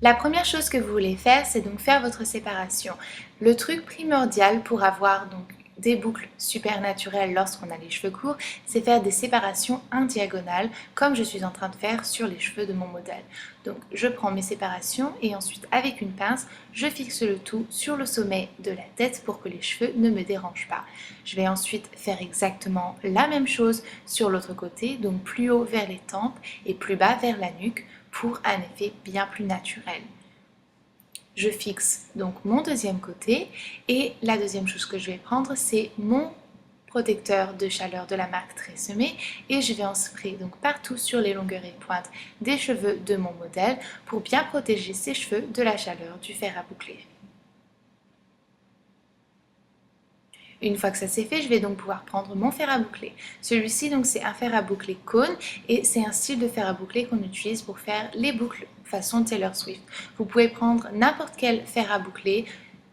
La première chose que vous voulez faire, c'est donc faire votre séparation. Le truc primordial pour avoir donc des boucles super naturelles lorsqu'on a les cheveux courts, c'est faire des séparations en diagonale, comme je suis en train de faire sur les cheveux de mon modèle. Donc je prends mes séparations et ensuite avec une pince, je fixe le tout sur le sommet de la tête pour que les cheveux ne me dérangent pas. Je vais ensuite faire exactement la même chose sur l'autre côté, donc plus haut vers les tempes et plus bas vers la nuque, pour un effet bien plus naturel. Je fixe donc mon deuxième côté et la deuxième chose que je vais prendre, c'est mon protecteur de chaleur de la marque Tresemmé et je vais en sprayer donc partout sur les longueurs et pointes des cheveux de mon modèle pour bien protéger ses cheveux de la chaleur du fer à boucler. Une fois que ça c'est fait, je vais donc pouvoir prendre mon fer à boucler. Celui-ci donc c'est un fer à boucler cône et c'est un style de fer à boucler qu'on utilise pour faire les boucles façon Taylor Swift. Vous pouvez prendre n'importe quel fer à boucler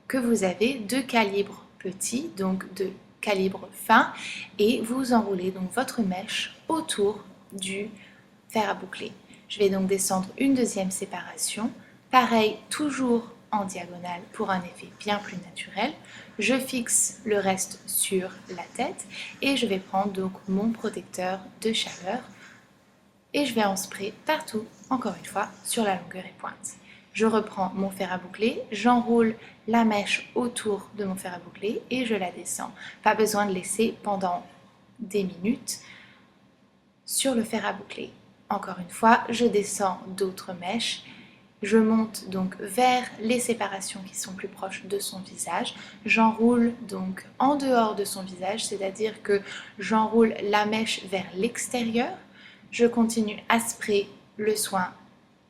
que vous avez de calibre petit, donc de calibre fin, et vous enroulez donc votre mèche autour du fer à boucler. Je vais donc descendre une deuxième séparation, pareil toujours en diagonale pour un effet bien plus naturel. Je fixe le reste sur la tête et je vais prendre donc mon protecteur de chaleur et je vais en spray partout, encore une fois, sur la longueur et pointe. Je reprends mon fer à boucler, j'enroule la mèche autour de mon fer à boucler et je la descends. Pas besoin de laisser pendant des minutes sur le fer à boucler. Encore une fois, je descends d'autres mèches. Je monte donc vers les séparations qui sont plus proches de son visage. J'enroule donc en dehors de son visage, c'est-à-dire que j'enroule la mèche vers l'extérieur. Je continue à sprayer le soin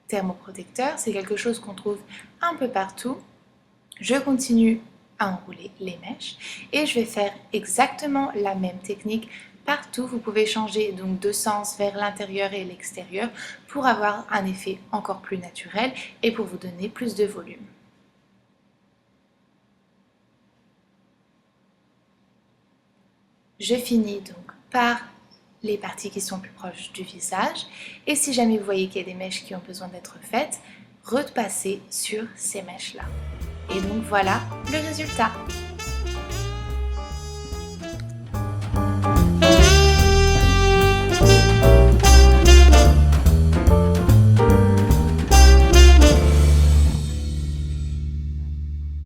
thermoprotecteur, c'est quelque chose qu'on trouve un peu partout. Je continue à enrouler les mèches et je vais faire exactement la même technique partout. Vous pouvez changer donc de sens vers l'intérieur et l'extérieur pour avoir un effet encore plus naturel et pour vous donner plus de volume. Je finis donc par les parties qui sont plus proches du visage et si jamais vous voyez qu'il y a des mèches qui ont besoin d'être faites, repassez sur ces mèches-là. Et donc voilà le résultat.